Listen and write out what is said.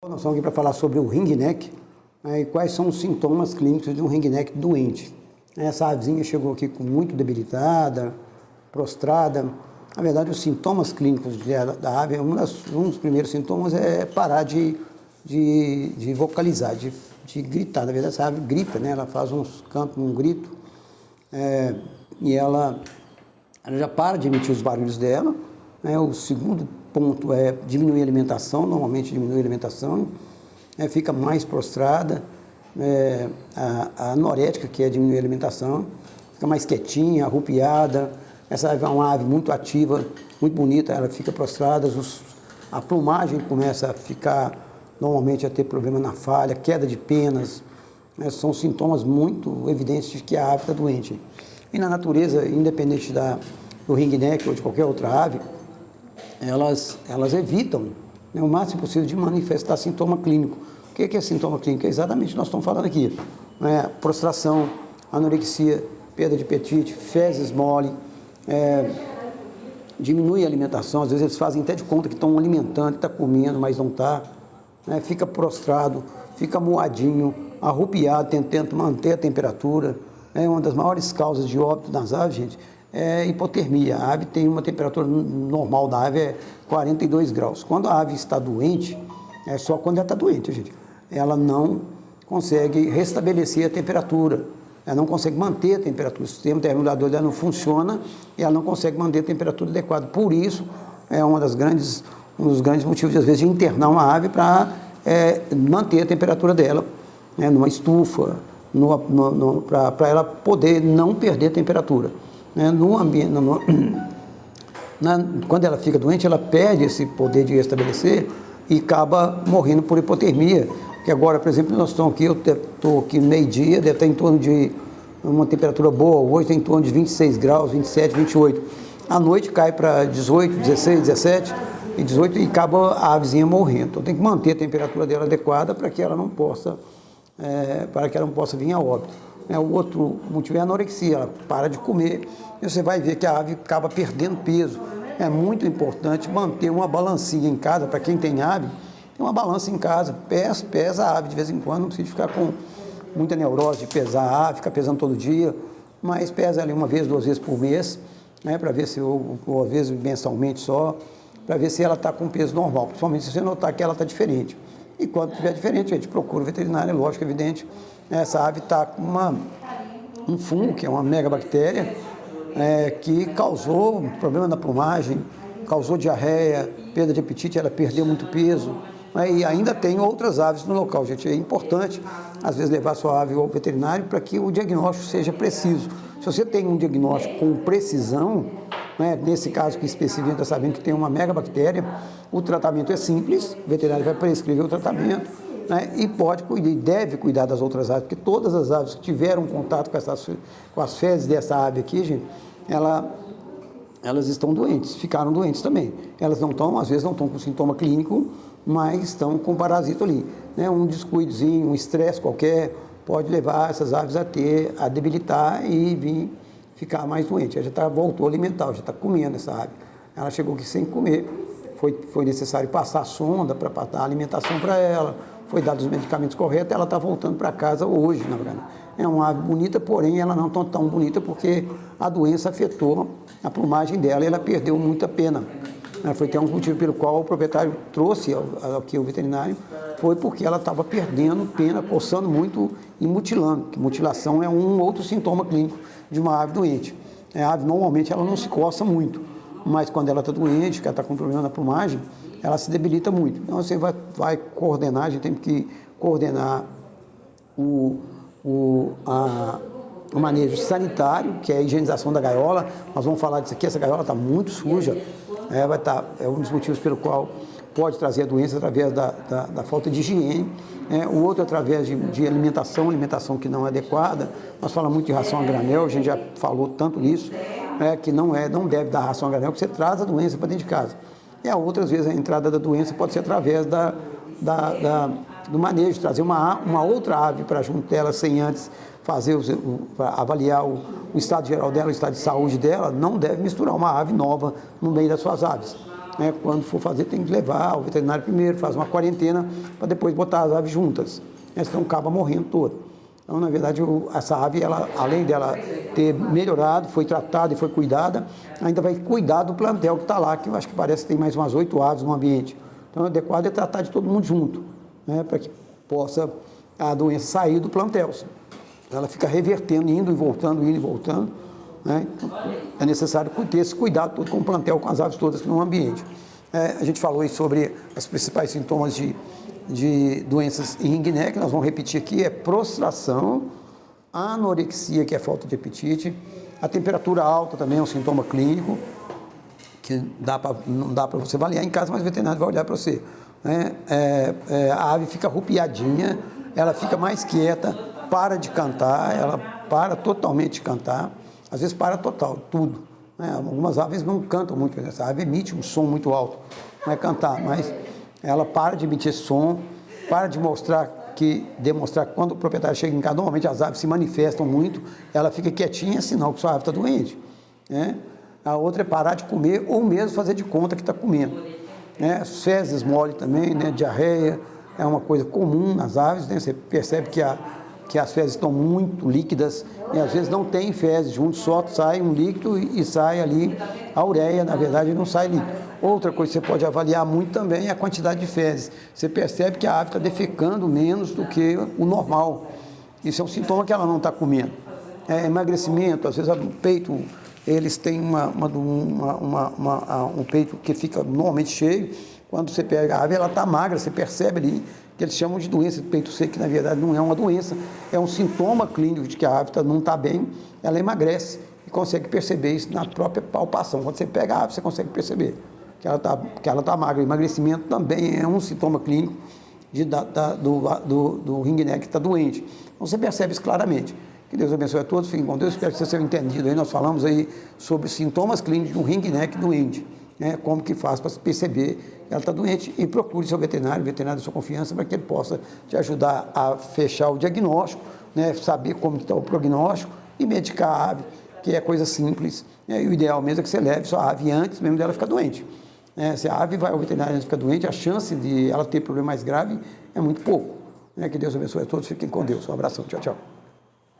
Nós estamos aqui para falar sobre o ringneck, né, e quais são os sintomas clínicos de um ringneck doente. Essa avezinha chegou aqui com muito debilitada, prostrada. Na verdade, os sintomas clínicos da ave, um dos primeiros sintomas é parar de vocalizar, de gritar. Na verdade, essa ave grita, né? Ela faz uns cantos, um grito, e ela já para de emitir os barulhos dela. Né? O segundo ponto é diminuir a alimentação, normalmente diminui a alimentação, fica mais prostrada, a anorética, que é diminuir a alimentação, fica mais quietinha, arrupiada. Essa ave é uma ave muito ativa, muito bonita, ela fica prostrada, a plumagem começa a ficar, normalmente a ter problema na falha, queda de penas, né? São sintomas muito evidentes de que a ave está doente. E na natureza, independente do ringneck ou de qualquer outra ave, elas evitam, né, o máximo possível de manifestar sintoma clínico. O que é sintoma clínico? É exatamente o que nós estamos falando aqui. Né? Prostração, anorexia, perda de apetite, fezes mole, diminui a alimentação. Às vezes eles fazem até de conta que estão alimentando, que estão comendo, mas não está. Né? Fica prostrado, fica moadinho, arrupiado, tentando manter a temperatura. Uma das maiores causas de óbito nas aves, gente, é hipotermia. A ave tem uma temperatura normal da ave é 42 graus. Quando a ave está doente, é só quando ela está doente, gente. Ela não consegue restabelecer a temperatura. Ela não consegue manter a temperatura. O sistema termoregulador dela não funciona e ela não consegue manter a temperatura adequada. Por isso, é um dos grandes motivos, às vezes, de internar uma ave para manter a temperatura dela, né, numa estufa, para ela poder não perder a temperatura. Quando ela fica doente, ela perde esse poder de restabelecer e acaba morrendo por hipotermia. Que agora, por exemplo, nós estamos aqui, eu estou aqui meio-dia, deve estar em torno de uma temperatura boa, hoje tem em torno de 26 graus, 27, 28. À noite cai para 18, 16, 17 e 18 e acaba a avezinha morrendo. Então tem que manter a temperatura dela adequada para que ela não possa vir a óbito. O outro motivo é a anorexia, ela para de comer e você vai ver que a ave acaba perdendo peso. É muito importante manter uma balancinha em casa. Para quem tem ave, tem uma balança em casa, pesa a ave de vez em quando, não precisa ficar com muita neurose de pesar a ave, ficar pesando todo dia, mas pesa ali uma vez, 2 vezes por mês, né, para ver se, ou às vezes mensalmente só, para ver se ela está com peso normal, principalmente se você notar que ela está diferente. E quando estiver diferente, a gente procura o veterinário, é lógico, evidente. Essa ave está com um fungo, que é uma megabactéria, que causou problema na plumagem, causou diarreia, perda de apetite, ela perdeu muito peso. E ainda tem outras aves no local, gente. É importante, às vezes, levar sua ave ao veterinário para que o diagnóstico seja preciso. Se você tem um diagnóstico com precisão, nesse caso que especificamente está sabendo que tem uma megabactéria, o tratamento é simples, o veterinário vai prescrever o tratamento, e pode e deve cuidar das outras aves, porque todas as aves que tiveram contato com as fezes dessa ave aqui, gente, elas estão doentes, ficaram doentes também. Elas não estão, às vezes não estão com sintoma clínico, mas estão com parasito ali. Um descuidozinho, um estresse qualquer, pode levar essas aves a debilitar e vir ficar mais doente. Ela já voltou a alimentar, já está comendo essa ave. Ela chegou aqui sem comer, foi necessário passar a sonda para dar alimentação para ela, foi dado os medicamentos corretos, ela está voltando para casa hoje, na verdade. É uma ave bonita, porém ela não está tão bonita porque a doença afetou a plumagem dela e ela perdeu muita pena. Foi até um motivo pelo qual o proprietário trouxe aqui o veterinário, foi porque ela estava perdendo pena, coçando muito e mutilando, que mutilação é um outro sintoma clínico de uma ave doente. A ave normalmente ela não se coça muito, mas quando ela está doente, que ela está com problema na plumagem, ela se debilita muito. Então você vai coordenar, a gente tem que coordenar o manejo sanitário, que é a higienização da gaiola. Nós vamos falar disso aqui, essa gaiola está muito suja, é um dos motivos pelo qual pode trazer a doença através da falta de higiene, o outro através de alimentação que não é adequada. Nós falamos muito de ração a granel, a gente já falou tanto nisso, que não deve dar ração a granel, porque você traz a doença para dentro de casa. E a outras vezes a entrada da doença pode ser através do manejo, trazer uma outra ave para junto dela sem antes avaliar o estado geral dela, o estado de saúde dela. Não deve misturar uma ave nova no meio das suas aves. né? Quando for fazer, tem que levar o veterinário primeiro, faz uma quarentena, para depois botar as aves juntas, né? Senão acaba morrendo toda. Então, na verdade, essa ave, ela, além dela ter melhorado, foi tratada e foi cuidada, ainda vai cuidar do plantel que está lá, que eu acho que parece que tem mais umas 8 aves no ambiente. Então, o adequado é tratar de todo mundo junto, né? Para que possa a doença sair do plantel. Ela fica revertendo, indo e voltando, né? Então, é necessário ter esse cuidado todo com o plantel, com as aves todas no ambiente. A gente falou aí sobre os principais sintomas de doenças em ring-neck, nós vamos repetir aqui, é prostração, anorexia, que é falta de apetite, a temperatura alta também é um sintoma clínico, que não dá para você avaliar em casa, mas o veterinário vai olhar para você. Né? A ave fica arrupiadinha, ela fica mais quieta, para de cantar, ela para totalmente de cantar, às vezes para total, tudo. Né? Algumas aves não cantam muito, essa ave emite um som muito alto, não é cantar, mas ela para de emitir som, para de demonstrar que quando o proprietário chega em casa, normalmente as aves se manifestam muito, ela fica quietinha, sinal que sua ave está doente. Né? A outra é parar de comer ou mesmo fazer de conta que está comendo. Né? Fezes mole também, né? Diarreia, é uma coisa comum nas aves, né? Você percebe que as fezes estão muito líquidas e às vezes não tem fezes junto, só sai um líquido e sai ali a ureia, na verdade não sai líquido. Outra coisa que você pode avaliar muito também é a quantidade de fezes. Você percebe que a ave está defecando menos do que o normal. Isso é um sintoma que ela não está comendo. Emagrecimento, às vezes o peito, eles têm um peito que fica normalmente cheio. Quando você pega a ave, ela está magra, você percebe ali que eles chamam de doença de peito seco, que na verdade não é uma doença, é um sintoma clínico de que a ave não está bem, ela emagrece e consegue perceber isso na própria palpação. Quando você pega a ave, você consegue perceber que ela está magra. O emagrecimento também é um sintoma clínico do ring-neck que está doente. Então você percebe isso claramente. Que Deus abençoe a todos, fiquem com Deus, espero que vocês tenham entendido. Aí nós falamos aí sobre sintomas clínicos de um ring-neck doente. Como que faz para perceber que ela está doente, e procure seu veterinário da sua confiança, para que ele possa te ajudar a fechar o diagnóstico, né? Saber como está o prognóstico e medicar a ave, que é coisa simples, né? E o ideal mesmo é que você leve sua ave antes mesmo dela ficar doente. Se a ave vai ao veterinário antes de ficar doente, a chance de ela ter problema mais grave é muito pouco. Que Deus abençoe a todos, fiquem com Deus. Um abração, tchau, tchau.